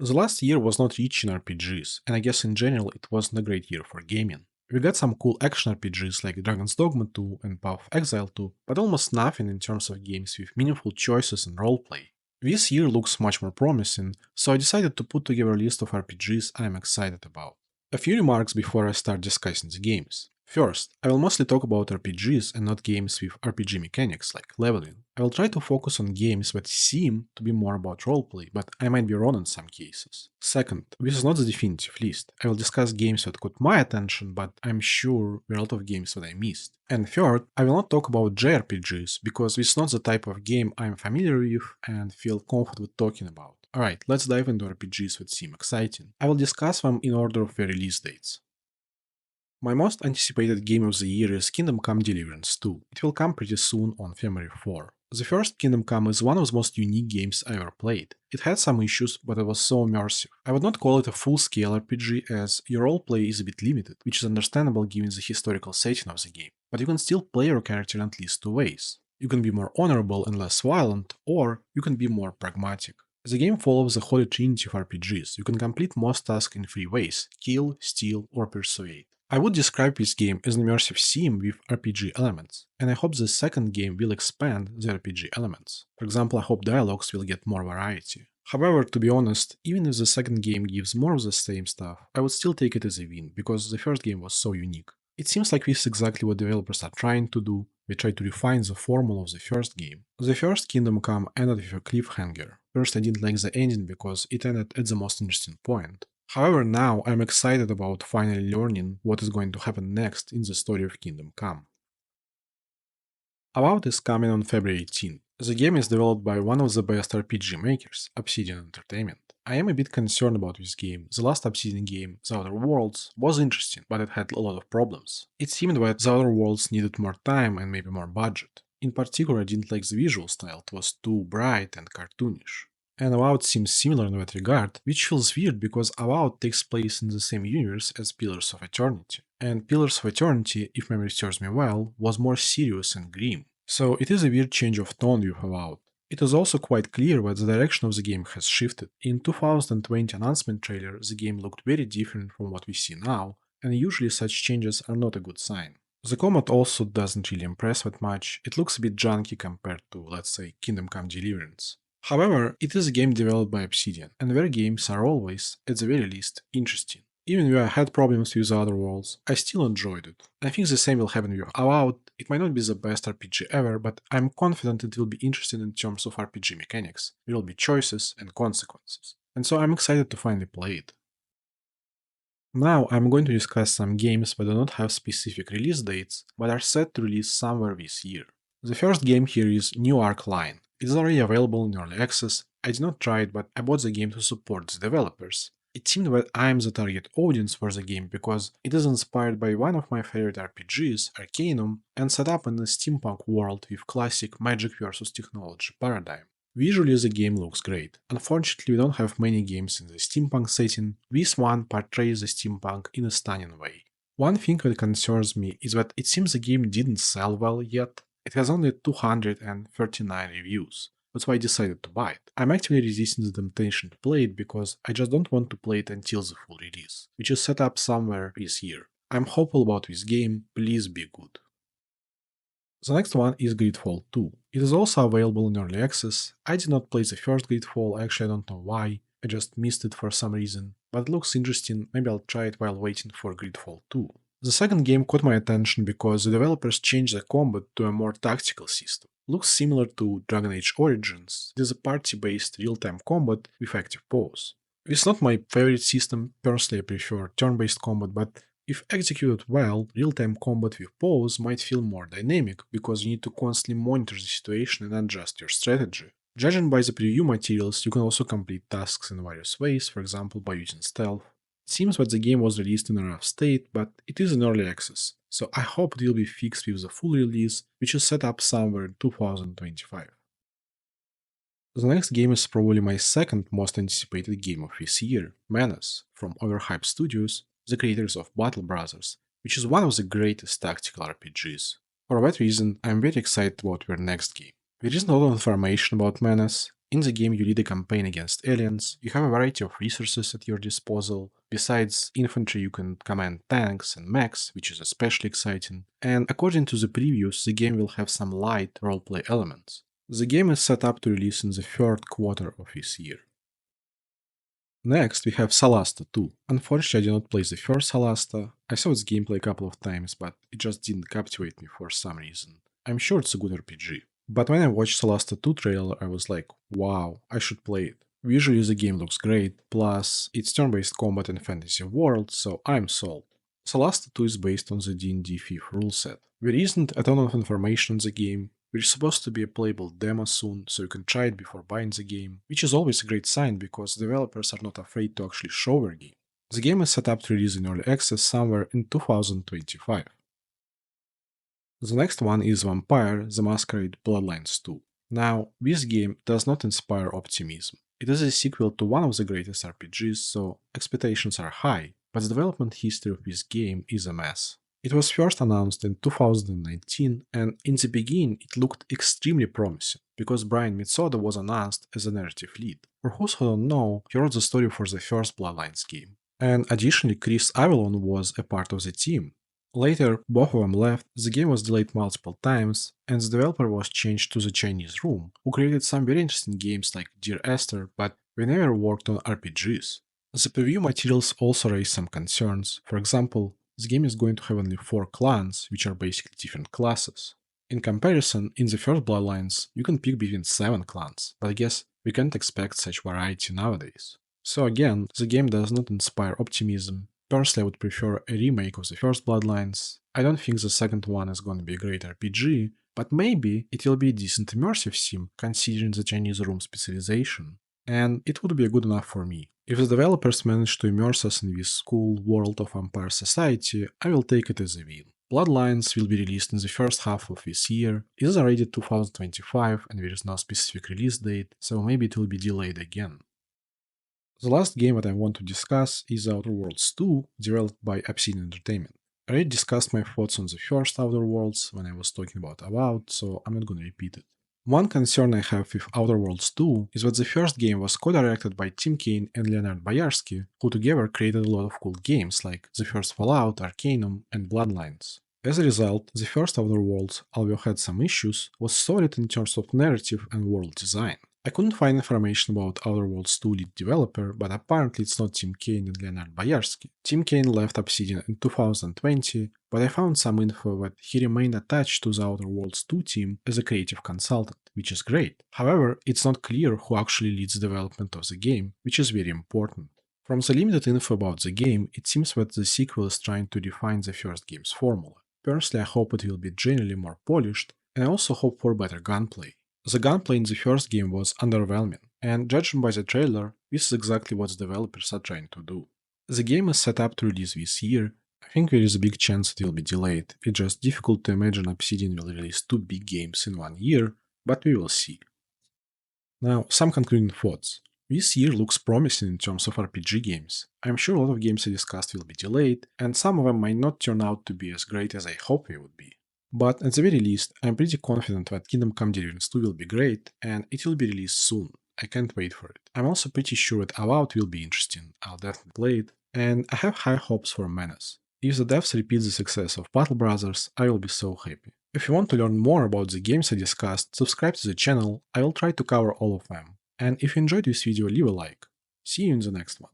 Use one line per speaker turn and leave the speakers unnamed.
The last year was not rich in RPGs, and I guess in general it wasn't a great year for gaming. We got some cool action RPGs like Dragon's Dogma 2 and Path of Exile 2, but almost nothing in terms of games with meaningful choices and roleplay. This year looks much more promising, so I decided to put together a list of RPGs I'm excited about. A few remarks before I start discussing the games. First, I will mostly talk about RPGs and not games with RPG mechanics like leveling. I will try to focus on games that seem to be more about roleplay, but I might be wrong in some cases. Second, this is not the definitive list. I will discuss games that caught my attention, but I'm sure there are a lot of games that I missed. And third, I will not talk about JRPGs, because this is not the type of game I'm familiar with and feel comfortable talking about. Alright, let's dive into RPGs that seem exciting. I will discuss them in order of their release dates. My most anticipated game of the year is Kingdom Come Deliverance 2. It will come pretty soon on February 4. The first Kingdom Come is one of the most unique games I ever played. It had some issues, but it was so immersive. I would not call it a full-scale RPG as your roleplay is a bit limited, which is understandable given the historical setting of the game. But you can still play your character in at least two ways. You can be more honorable and less violent, or you can be more pragmatic. The game follows the holy trinity of RPGs. You can complete most tasks in three ways: kill, steal, or persuade. I would describe this game as an immersive sim with RPG elements, and I hope the second game will expand the RPG elements. For example, I hope dialogues will get more variety. However, to be honest, even if the second game gives more of the same stuff, I would still take it as a win, because the first game was so unique. It seems like this is exactly what developers are trying to do. They try to refine the formula of the first game. The first Kingdom Come ended with a cliffhanger. First, I didn't like the ending because it ended at the most interesting point. However, now I'm excited about finally learning what is going to happen next in the story of Kingdom Come. Avowed is coming on February 18. The game is developed by one of the best RPG makers, Obsidian Entertainment. I am a bit concerned about this game. The last Obsidian game, The Outer Worlds, was interesting, but it had a lot of problems. It seemed that The Outer Worlds needed more time and maybe more budget. In particular, I didn't like the visual style, it was too bright and cartoonish. And Avowed seems similar in that regard, which feels weird because Avowed takes place in the same universe as Pillars of Eternity. And Pillars of Eternity, if memory serves me well, was more serious and grim. So it is a weird change of tone with Avowed. It is also quite clear that the direction of the game has shifted. In 2020 announcement trailer, the game looked very different from what we see now, and usually such changes are not a good sign. The combat also doesn't really impress that much. It looks a bit junky compared to, let's say, Kingdom Come Deliverance. However, it is a game developed by Obsidian, and their games are always, at the very least, interesting. Even though I had problems with Other Worlds, I still enjoyed it. I think the same will happen with Avowed. It might not be the best RPG ever, but I'm confident it will be interesting in terms of RPG mechanics. There will be choices and consequences. And so I'm excited to finally play it. Now I'm going to discuss some games that do not have specific release dates, but are set to release somewhere this year. The first game here is New Arc Line. It is already available in early access. I did not try it, but I bought the game to support the developers. It seemed that I am the target audience for the game because it is inspired by one of my favorite RPGs, Arcanum, and set up in a steampunk world with classic magic versus technology paradigm. Visually the game looks great. Unfortunately, we don't have many games in the steampunk setting. This one portrays the steampunk in a stunning way. One thing that concerns me is that it seems the game didn't sell well yet. It has only 239 reviews. That's why I decided to buy it. I'm actively resisting the temptation to play it because I just don't want to play it until the full release, which is set up somewhere this year. I'm hopeful about this game, please be good. The next one is GreedFall 2. It is also available in early access. I did not play the first GreedFall, actually I don't know why, I just missed it for some reason, but it looks interesting, maybe I'll try it while waiting for GreedFall 2. The second game caught my attention because the developers changed the combat to a more tactical system. Looks similar to Dragon Age Origins. It is a party-based real-time combat with active pause. It's not my favorite system, personally I prefer turn-based combat, but if executed well, real-time combat with pause might feel more dynamic because you need to constantly monitor the situation and adjust your strategy. Judging by the preview materials, you can also complete tasks in various ways, for example by using stealth. It seems that the game was released in a rough state, but it is in early access, so I hope it will be fixed with the full release, which is set up somewhere in 2025. The next game is probably my second most anticipated game of this year, MENACE, from Overhyped Studios, the creators of Battle Brothers, which is one of the greatest tactical RPGs. For that reason, I am very excited about their next game. There is not a lot of information about MENACE. In the game, you lead a campaign against aliens, you have a variety of resources at your disposal. Besides infantry, you can command tanks and mechs, which is especially exciting. And according to the previews, the game will have some light roleplay elements. The game is set up to release in the third quarter of this year. Next, we have Solasta 2. Unfortunately, I did not play the first Solasta. I saw its gameplay a couple of times, but it just didn't captivate me for some reason. I'm sure it's a good RPG. But when I watched Solasta 2 trailer, I was like, wow, I should play it. Visually, the game looks great, plus it's turn-based combat in a fantasy world, so I'm sold. Solasta 2 is based on the D&D 5th rule set. There isn't a ton of information on the game. There's supposed to be a playable demo soon, so you can try it before buying the game, which is always a great sign because developers are not afraid to actually show their game. The game is set up to release in early access somewhere in 2025. The next one is Vampire: The Masquerade Bloodlines 2. Now, this game does not inspire optimism. It is a sequel to one of the greatest RPGs, so expectations are high, but the development history of this game is a mess. It was first announced in 2019, and in the beginning it looked extremely promising, because Brian Mitsoda was announced as a narrative lead. For those who don't know, he wrote the story for the first Bloodlines game. And additionally, Chris Avellone was a part of the team. Later, both of them left, the game was delayed multiple times, and the developer was changed to the Chinese room, who created some very interesting games like Dear Esther, but they never worked on RPGs. The preview materials also raised some concerns. For example, the game is going to have only 4 clans, which are basically different classes. In comparison, in the first Bloodlines, you can pick between 7 clans, but I guess we can't expect such variety nowadays. So again, the game does not inspire optimism. Personally, I would prefer a remake of the first Bloodlines. I don't think the second one is going to be a great RPG, but maybe it will be a decent immersive sim considering the Chinese room specialization. And it would be good enough for me. If the developers manage to immerse us in this cool world of Vampire Society, I will take it as a win. Bloodlines will be released in the first half of this year. It is already 2025 and there is no specific release date, so maybe it will be delayed again. The last game that I want to discuss is Outerworlds 2, developed by Obsidian Entertainment. I already discussed my thoughts on the first Outerworlds when I was talking about Avowed, so I'm not gonna repeat it. One concern I have with Outerworlds 2 is that the first game was co-directed by Tim Kaine and Leonard Boyarsky, who together created a lot of cool games like the first Fallout, Arcanum, and Bloodlines. As a result, the first Outerworlds, although had some issues, was solid in terms of narrative and world design. I couldn't find information about Outerworlds 2 lead developer, but apparently it's not Tim Kaine and Leonard Boyarsky. Tim Kaine left Obsidian in 2020, but I found some info that he remained attached to the Outerworlds 2 team as a creative consultant, which is great. However, it's not clear who actually leads the development of the game, which is very important. From the limited info about the game, it seems that the sequel is trying to define the first game's formula. Personally, I hope it will be generally more polished, and I also hope for better gunplay. The gunplay in the first game was underwhelming, and judging by the trailer, this is exactly what the developers are trying to do. The game is set up to release this year. I think there is a big chance it will be delayed. It's just difficult to imagine Obsidian will release 2 big games in 1 year, but we will see. Now, some concluding thoughts. This year looks promising in terms of RPG games. I'm sure a lot of games I discussed will be delayed, and some of them might not turn out to be as great as I hope they would be. But at the very least, I'm pretty confident that Kingdom Come Deliverance 2 will be great, and it will be released soon. I can't wait for it. I'm also pretty sure that Avowed will be interesting, I'll definitely play it, and I have high hopes for MENACE. If the devs repeat the success of Battle Brothers, I will be so happy. If you want to learn more about the games I discussed, subscribe to the channel, I will try to cover all of them. And if you enjoyed this video, leave a like. See you in the next one.